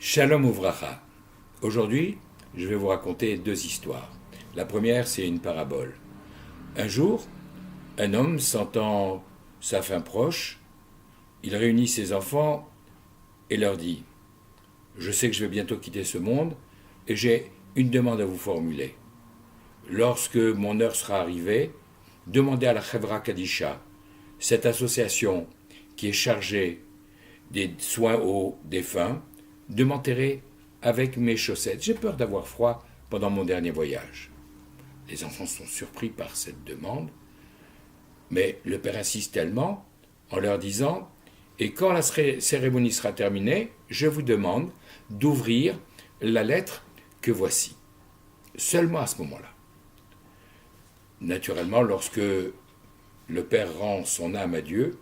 Shalom Uvracha. Aujourd'hui, je vais vous raconter deux histoires. La première, c'est une parabole. Un jour, un homme sentant sa fin proche, il réunit ses enfants et leur dit « Je sais que je vais bientôt quitter ce monde et j'ai une demande à vous formuler. Lorsque mon heure sera arrivée, demandez à la Chevra Kadisha, cette association qui est chargée des soins aux défunts, de m'enterrer avec mes chaussettes. J'ai peur d'avoir froid pendant mon dernier voyage. » Les enfants sont surpris par cette demande, mais le père insiste tellement en leur disant « Et quand la cérémonie sera terminée, je vous demande d'ouvrir la lettre que voici. » Seulement à ce moment-là. Naturellement, lorsque le père rend son âme à Dieu,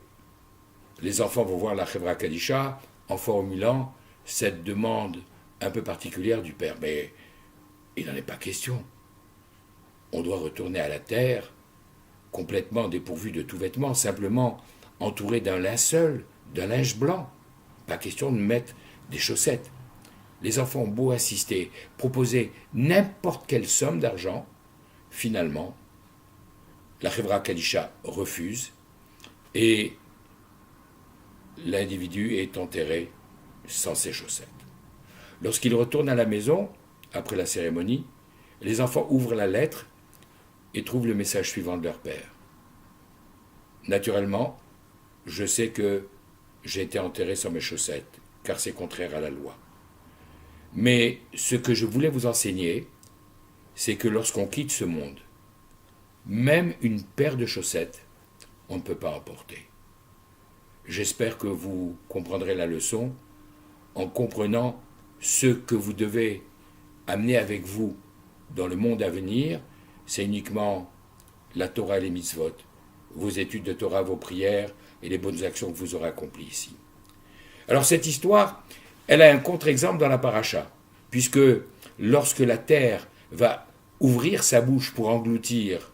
les enfants vont voir la Chevra Kadisha en formulant cette demande un peu particulière du père. Mais il n'en est pas question. On doit retourner à la terre, complètement dépourvu de tout vêtement, simplement entouré d'un linceul, d'un linge blanc. Pas question de mettre des chaussettes. Les enfants ont beau insister, proposer n'importe quelle somme d'argent, finalement, la Chevra Kadisha refuse et l'individu est enterré sans ses chaussettes. Lorsqu'il retourne à la maison, après la cérémonie, les enfants ouvrent la lettre et trouvent le message suivant de leur père. Naturellement, je sais que j'ai été enterré sans mes chaussettes, car c'est contraire à la loi. Mais ce que je voulais vous enseigner, c'est que lorsqu'on quitte ce monde, même une paire de chaussettes, on ne peut pas emporter. J'espère que vous comprendrez la leçon en comprenant ce que vous devez amener avec vous dans le monde à venir. C'est uniquement la Torah et les mitzvot, vos études de Torah, vos prières et les bonnes actions que vous aurez accomplies ici. Alors cette histoire, elle a un contre-exemple dans la paracha, puisque lorsque la terre va ouvrir sa bouche pour engloutir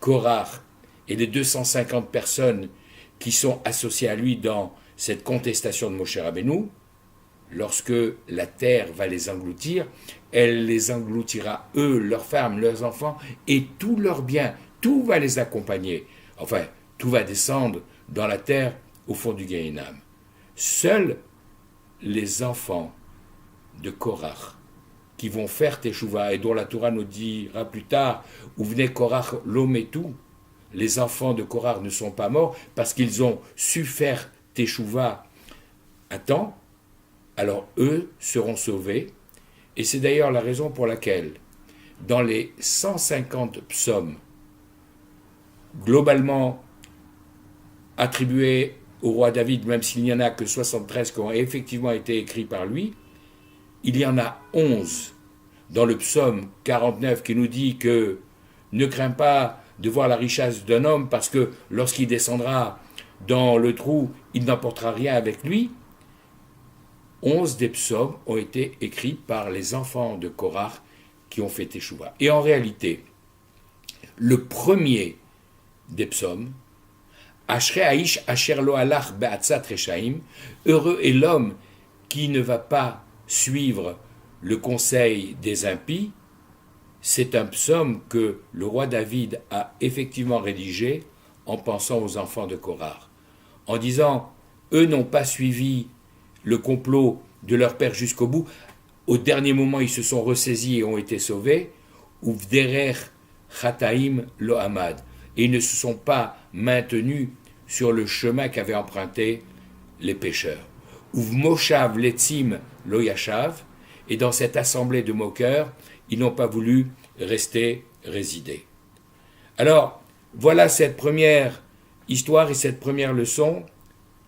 Korach et les 250 personnes qui sont associées à lui dans cette contestation de Moshe Rabbeinu, lorsque la terre va les engloutir, elle les engloutira, eux, leurs femmes, leurs enfants, et tous leurs biens, tout va les accompagner. Enfin, tout va descendre dans la terre au fond du Gehinnom. Seuls les enfants de Korach, qui vont faire Teshuvah, et dont la Torah nous dira plus tard, où venait Korach l'homme et tout, les enfants de Korach ne sont pas morts parce qu'ils ont su faire Teshuvah à temps, alors eux seront sauvés. Et c'est d'ailleurs la raison pour laquelle, dans les 150 psaumes globalement attribués au roi David, même s'il n'y en a que 73 qui ont effectivement été écrits par lui, il y en a 11 dans le psaume 49 qui nous dit que ne crains pas de voir la richesse d'un homme parce que lorsqu'il descendra dans le trou, il n'emportera rien avec lui. 11 des psaumes ont été écrits par les enfants de Korach qui ont fait Teshuvah. Et en réalité, le premier des psaumes, Ashrei Aish Asher Lo Halach Be'atzat Reshaim, heureux est l'homme qui ne va pas suivre le conseil des impies, c'est un psaume que le roi David a effectivement rédigé en pensant aux enfants de Korach, en disant « Eux n'ont pas suivi le complot de leur père jusqu'au bout, au dernier moment ils se sont ressaisis et ont été sauvés, ou Vderer Chataim Lo Hamad, et ils ne se sont pas maintenus sur le chemin qu'avaient emprunté les pécheurs. Ou Moshav Letzim Lo Yashav, et dans cette assemblée de moqueurs, ils n'ont pas voulu résider. Alors, voilà cette première histoire et cette première leçon.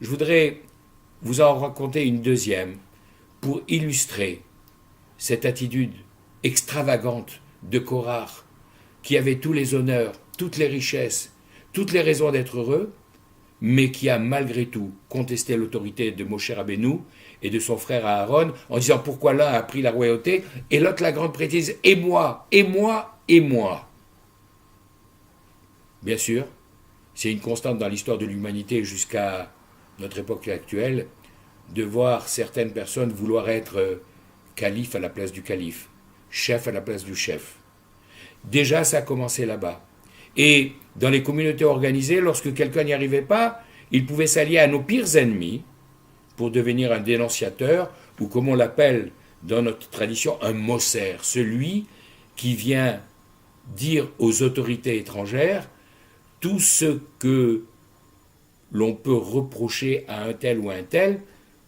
Je voudrais vous en raconter une deuxième pour illustrer cette attitude extravagante de Korach, qui avait tous les honneurs, toutes les richesses, toutes les raisons d'être heureux, mais qui a malgré tout contesté l'autorité de Moshe Rabbeinu et de son frère Aaron, en disant pourquoi l'un a pris la royauté et l'autre la grande prêtrise, et moi, et moi, et moi. Bien sûr, c'est une constante dans l'histoire de l'humanité jusqu'à notre époque actuelle, de voir certaines personnes vouloir être calife à la place du calife, chef à la place du chef. Déjà, ça a commencé là-bas. Et dans les communautés organisées, lorsque quelqu'un n'y arrivait pas, il pouvait s'allier à nos pires ennemis pour devenir un dénonciateur, ou comme on l'appelle dans notre tradition, un mosser, celui qui vient dire aux autorités étrangères tout ce que l'on peut reprocher à un tel ou un tel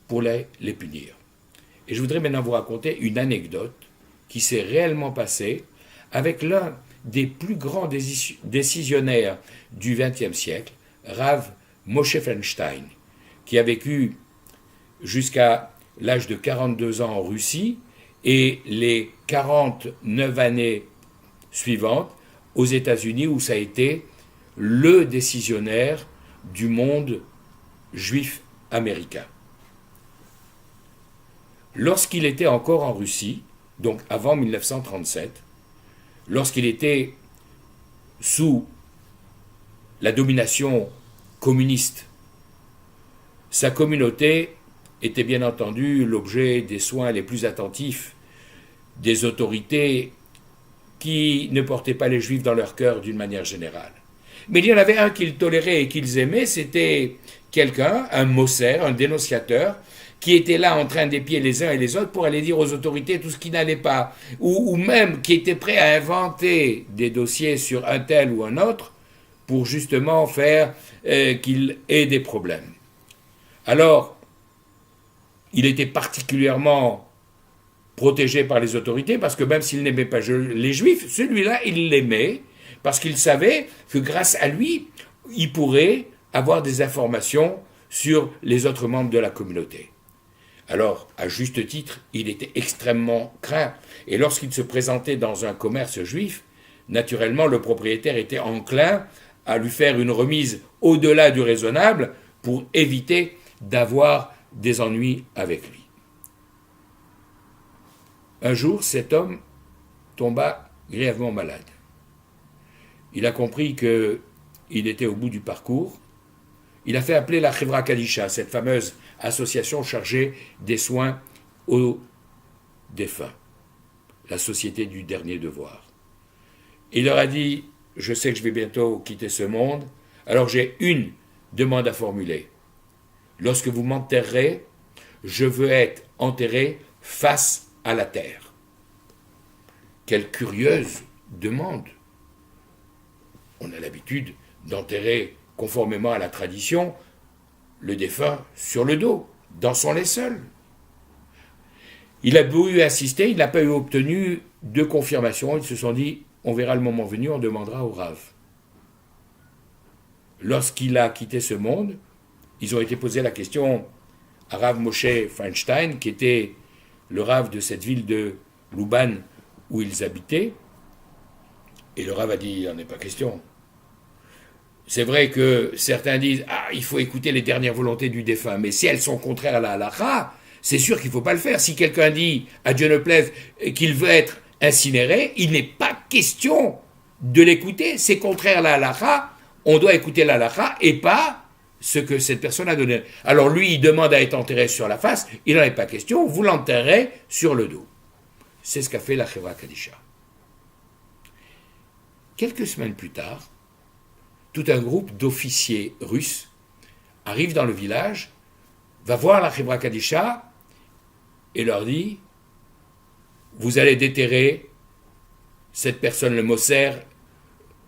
pour les punir. Et je voudrais maintenant vous raconter une anecdote qui s'est réellement passée avec l'un des plus grands décisionnaires du XXe siècle, Rav Moshe Feinstein, qui a vécu jusqu'à l'âge de 42 ans en Russie et les 49 années suivantes aux États-Unis, où ça a été le décisionnaire du monde juif américain. Lorsqu'il était encore en Russie, donc avant 1937, lorsqu'il était sous la domination communiste, sa communauté était bien entendu l'objet des soins les plus attentifs des autorités qui ne portaient pas les Juifs dans leur cœur d'une manière générale. Mais il y en avait un qu'ils toléraient et qu'ils aimaient, c'était quelqu'un, un mosser, un dénonciateur, qui était là en train d'épier les uns et les autres pour aller dire aux autorités tout ce qui n'allait pas, ou même qui était prêt à inventer des dossiers sur un tel ou un autre pour justement faire qu'il ait des problèmes. Alors, il était particulièrement protégé par les autorités parce que même s'il n'aimait pas les Juifs, celui-là, il l'aimait parce qu'il savait que grâce à lui, il pourrait avoir des informations sur les autres membres de la communauté. Alors, à juste titre, il était extrêmement craint. Et lorsqu'il se présentait dans un commerce juif, naturellement, le propriétaire était enclin à lui faire une remise au-delà du raisonnable pour éviter d'avoir des ennuis avec lui. Un jour, cet homme tomba grièvement malade. Il a compris qu'il était au bout du parcours. Il a fait appeler la Chevra Kadisha, cette fameuse association chargée des soins aux défunts, la société du dernier devoir. Il leur a dit, je sais que je vais bientôt quitter ce monde, alors j'ai une demande à formuler. Lorsque vous m'enterrerez, je veux être enterré face à la terre. Quelle curieuse demande. On a l'habitude d'enterrer, conformément à la tradition, le défunt sur le dos, dans son linceul. Il a beau eu assister, il n'a pas eu obtenu de confirmation. Ils se sont dit, on verra le moment venu, on demandera au Rav. Lorsqu'il a quitté ce monde, ils ont été posés la question à Rav Moshe Feinstein, qui était le Rav de cette ville de Luban où ils habitaient. Et le Rav a dit, il n'en est pas question. C'est vrai que certains disent, il faut écouter les dernières volontés du défunt, mais si elles sont contraires à la halakha, c'est sûr qu'il ne faut pas le faire. Si quelqu'un dit, à Dieu ne plaise, qu'il veut être incinéré, il n'est pas question de l'écouter, c'est contraire à la halakha, on doit écouter la halakha et pas ce que cette personne a donné. Alors lui, il demande à être enterré sur la face, il n'en est pas question, vous l'enterrez sur le dos. C'est ce qu'a fait la Chevra Kadisha. Quelques semaines plus tard, tout un groupe d'officiers russes arrive dans le village, va voir la Chevra Kadisha et leur dit, vous allez déterrer cette personne, le Mosser,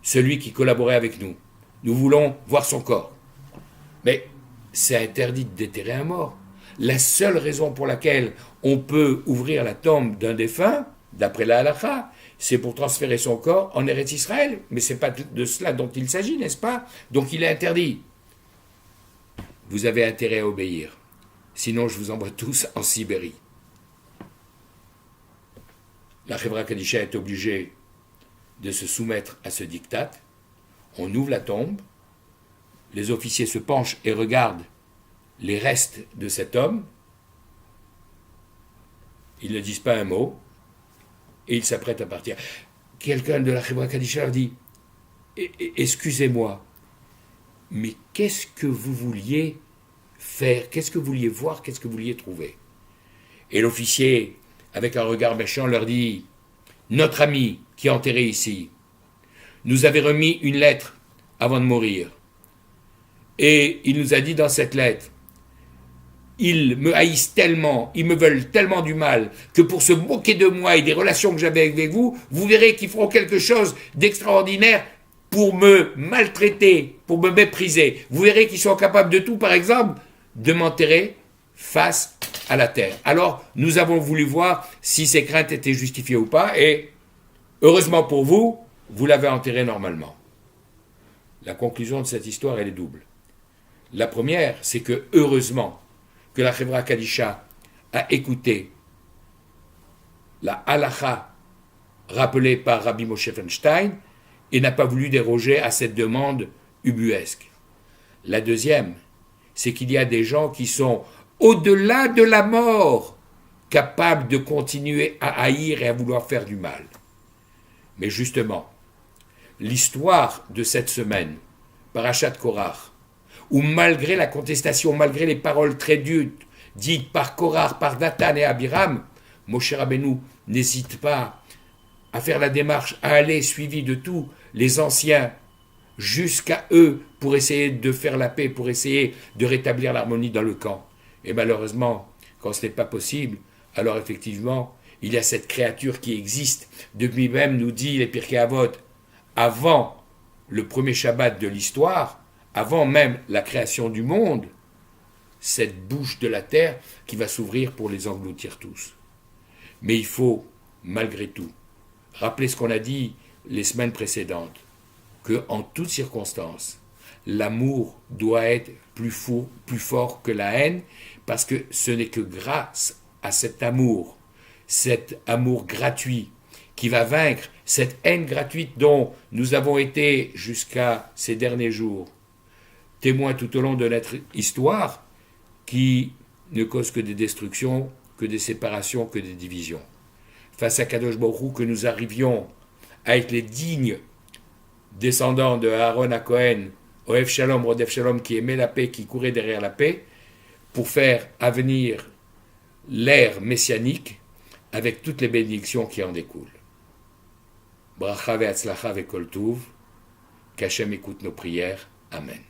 celui qui collaborait avec nous. Nous voulons voir son corps. Mais c'est interdit de déterrer un mort. La seule raison pour laquelle on peut ouvrir la tombe d'un défunt, d'après la halakha, c'est pour transférer son corps en Eretz Israël. Mais ce n'est pas de cela dont il s'agit, n'est-ce pas? Donc il est interdit. Vous avez intérêt à obéir. Sinon, je vous envoie tous en Sibérie. La Chevra Kadisha est obligée de se soumettre à ce diktat. On ouvre la tombe. Les officiers se penchent et regardent les restes de cet homme. Ils ne disent pas un mot. Et ils s'apprêtent à partir. Quelqu'un de la Chevra Kadisha leur dit, excusez-moi, mais qu'est-ce que vous vouliez faire? Qu'est-ce que vous vouliez voir? Qu'est-ce que vous vouliez trouver? Et l'officier, avec un regard méchant, leur dit, notre ami qui est enterré ici, nous avait remis une lettre avant de mourir. Et il nous a dit dans cette lettre, ils me haïssent tellement, ils me veulent tellement du mal, que pour se moquer de moi et des relations que j'avais avec vous, vous verrez qu'ils feront quelque chose d'extraordinaire pour me maltraiter, pour me mépriser. Vous verrez qu'ils sont capables de tout, par exemple, de m'enterrer face à la terre. Alors, nous avons voulu voir si ces craintes étaient justifiées ou pas, et heureusement pour vous, vous l'avez enterré normalement. La conclusion de cette histoire, elle est double. La première, c'est que heureusement que la Chevra Kadisha a écouté la halakha rappelée par Rabbi Moshe Feinstein et n'a pas voulu déroger à cette demande ubuesque. La deuxième, c'est qu'il y a des gens qui sont au-delà de la mort, capables de continuer à haïr et à vouloir faire du mal. Mais justement, l'histoire de cette semaine, Parashat Korach, où malgré la contestation, malgré les paroles très dures dites par Korach, par Dathan et Abiram, Moshe Rabbeinu n'hésite pas à faire la démarche, à aller suivi de tous les anciens jusqu'à eux pour essayer de faire la paix, pour essayer de rétablir l'harmonie dans le camp. Et malheureusement, quand ce n'est pas possible, alors effectivement, il y a cette créature qui existe. Depuis même, nous dit les Pirkei Avot, avant le premier Shabbat de l'histoire, avant même la création du monde, cette bouche de la terre qui va s'ouvrir pour les engloutir tous. Mais il faut, malgré tout, rappeler ce qu'on a dit les semaines précédentes, qu'en toutes circonstances, l'amour doit être plus fort que la haine, parce que ce n'est que grâce à cet amour gratuit, qui va vaincre cette haine gratuite dont nous avons été jusqu'à ces derniers jours témoins tout au long de notre histoire, qui ne cause que des destructions, que des séparations, que des divisions. Face à Kadosh Baruch Hu, que nous arrivions à être les dignes descendants de Aaron à Cohen, Ohev Shalom, Rodef Shalom, qui aimait la paix, qui courait derrière la paix, pour faire avenir l'ère messianique avec toutes les bénédictions qui en découlent. Bracha ve'atzlacha ve'kol tuv, qu'Hachem écoute nos prières. Amen.